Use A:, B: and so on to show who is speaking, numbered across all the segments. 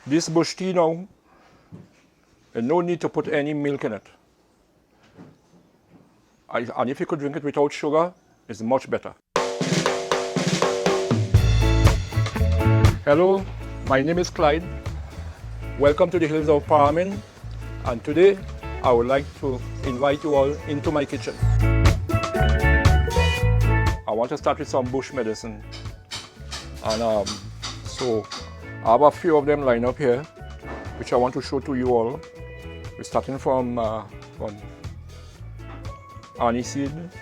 A: This bush tea now, there's no need to put any milk in it. And if you could drink it without sugar, it's much better. Hello, my name is Clyde. Welcome to the hills of Paramin. And today, I would like to invite you all into my kitchen. I want to start with some bush medicine. And so I have a few of them lined up here, which I want to show to you all. We're starting from aniseed,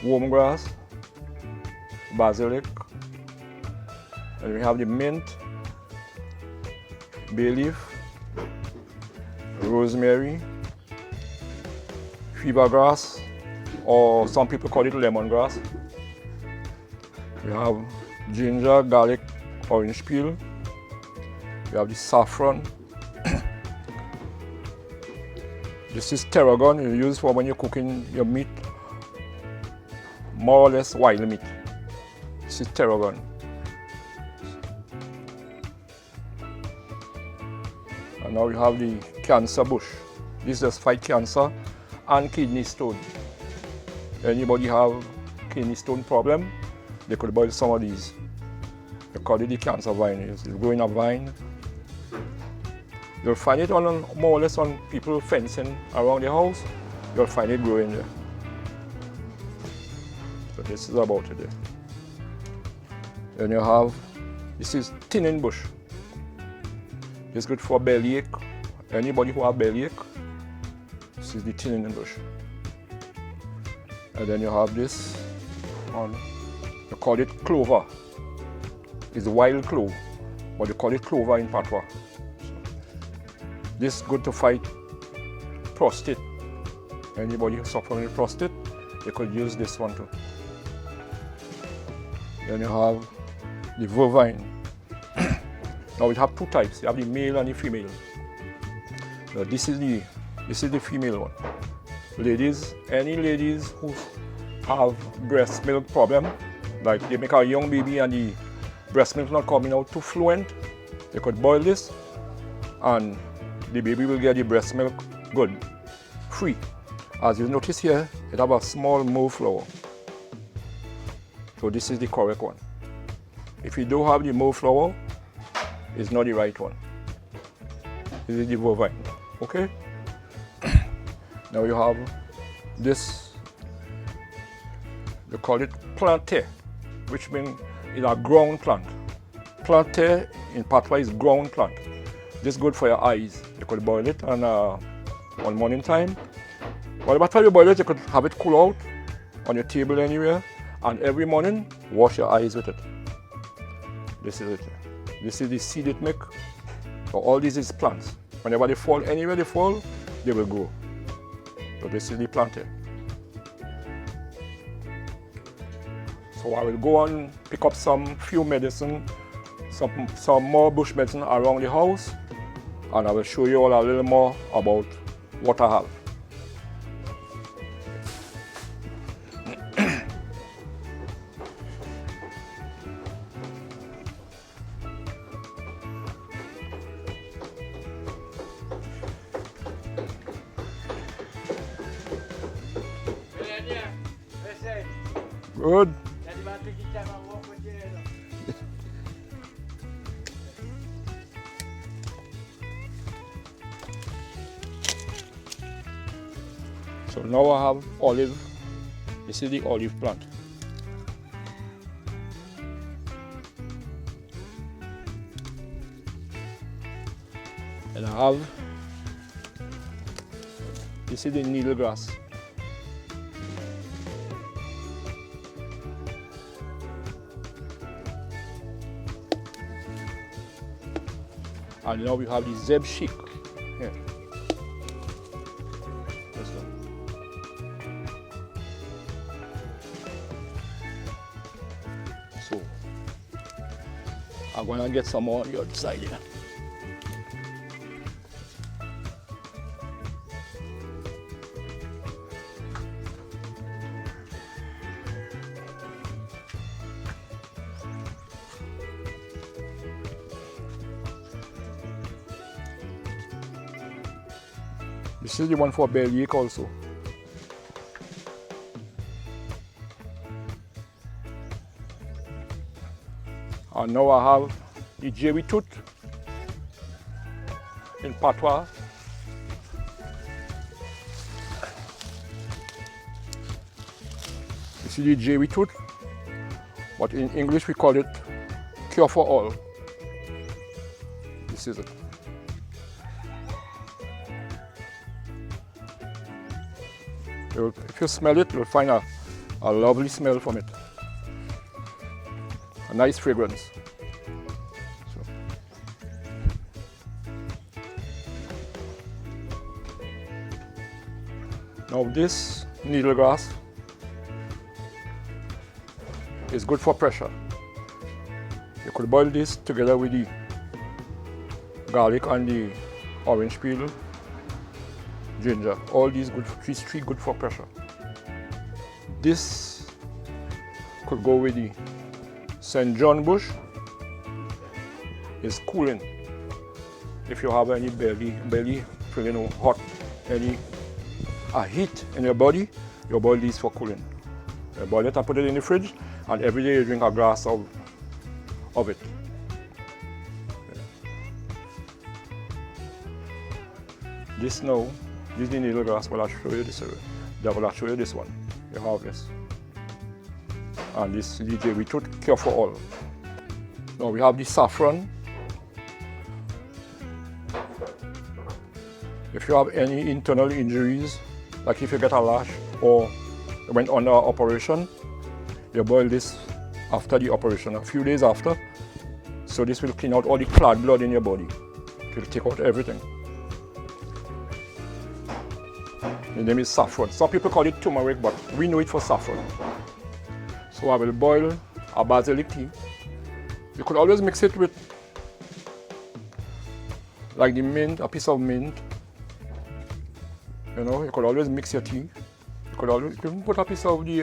A: worm grass, basilic, and we have the mint, bay leaf, rosemary, fever grass, or some people call it lemongrass. We have ginger, garlic, orange peel. We have the saffron. This is tarragon you use for when you're cooking your meat, more or less wild meat. This is tarragon. And now we have the cancer bush. This does fight cancer and kidney stone. Anybody have kidney stone problem, they could boil some of these. They call it the cancer vine. It's growing a vine. You'll find it on more or less on people fencing around the house. You'll find it growing there. So this is about it there. Then you have, this is thinning bush. It's good for bellyache. Anybody who have bellyache, this is the thinning bush. And then you have this on, you call it clover. It's wild clove, but they call it clover in patois. This is good to fight prostate. Anybody who's suffering with prostate, they could use this one too. Then you have the vervine. Now we have two types. You have the male and the female. Now this is the female one. Ladies, any ladies who have breast milk problem, like they make a young baby and the breast milk not coming out too fluent, they could boil this and the baby will get the breast milk good, free. As you notice here, it have a small mauve flower. So this is the correct one. If you don't have the mauve flower, it's not the right one. This is the vervine, okay? Now you have this, they call it plantain, which means it's a ground plant. Plantain in patois is ground plant. This is good for your eyes. You could boil it and one morning time. Well, by the time you boil it, you could have it cool out on your table anywhere, and every morning wash your eyes with it. This is it. This is the seed it make. So all these is plants. Whenever they fall, anywhere they fall, they will grow. So this is the plantain. So I will go and pick up some few medicine, some more bush medicine around the house, and I will show you all a little more about what I have. Good. So now I have olive. This is the olive plant. And I have, this is the needle grass. And now we have the zeb chic here. This one. So I'm gonna get some more on the outside here. This is the one for bellyache also. And now I have the jerry tooth in patois. You see the jerry tooth, but in English we call it cure for all. This is it. If you smell it, you'll find a lovely smell from it. A nice fragrance. So. Now this needle grass is good for pressure. You could boil this together with the garlic and the orange peel, ginger. All these good, these three good for pressure. This could go with the St. John bush. Is cooling. If you have any belly feeling hot, any heat in your body, you boil these for cooling. You boil it and put it in the fridge, and every day you drink a glass of it. This now, this is the needle grass, but I'll show you this. I'll show you this one. You have this. And this is the tooth cure for all. Now we have the saffron. If you have any internal injuries, like if you get a lash or went under operation, you boil this after the operation, a few days after. So this will clean out all the clot blood in your body. It will take out everything. The name is saffron. Some people call it turmeric, but we know it for saffron. So I will boil a basilic tea. You could always mix it with like the mint, a piece of mint. You know, you could always mix your tea. You could always even put a piece of the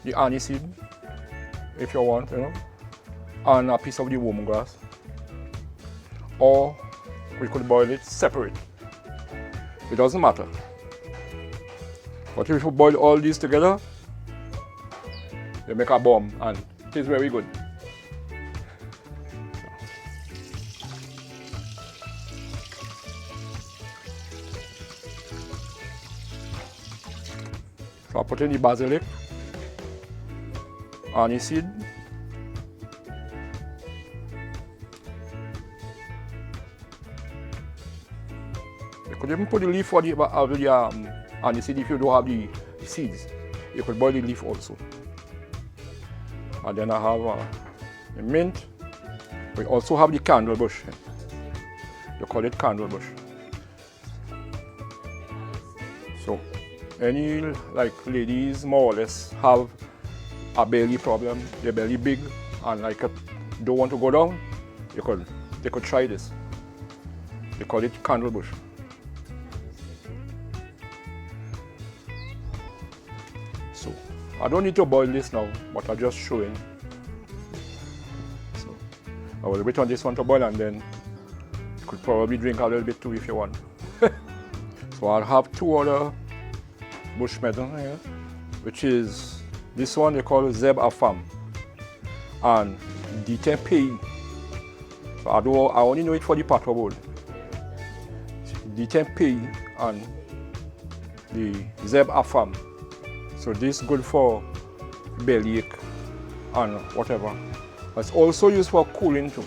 A: aniseed if you want, you know, and a piece of the lemongrass. Or we could boil it separate. It doesn't matter. But if you boil all these together, you make a bomb, and it is very good. So I put in the basilic, aniseed, you could even put the leaf for the aniseed if you don't have the seeds. You could boil the leaf also. And then I have the mint. We also have the candle bush. You call it candle bush. So any like ladies more or less have a belly problem, their belly big and like don't want to go down, they could try this. They call it candle bush. So I don't need to boil this now, but I'm just showing. So I will wait on this one to boil, and then you could probably drink a little bit too if you want. So I'll have two other bush medicine here, which is this one they call Zeb Afam and the Tempeh. So I only know it for the patois bowl. The Tempeh and the Zeb Afam. So this is good for bellyache and whatever. It's also used for cooling too.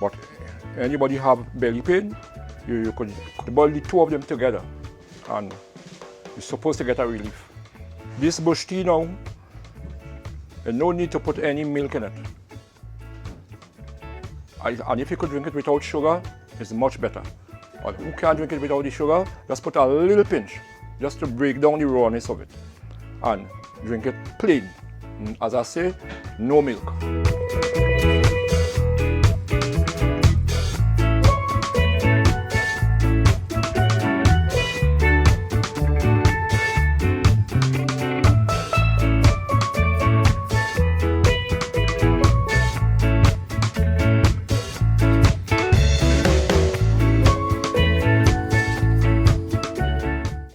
A: But anybody have belly pain, you could boil the two of them together and you're supposed to get a relief. This bush tea now, there's no need to put any milk in it. And if you could drink it without sugar, it's much better. Or who can't drink it without the sugar, just put a little pinch, just to break down the rawness of it. And drink it plain. As I say, no milk.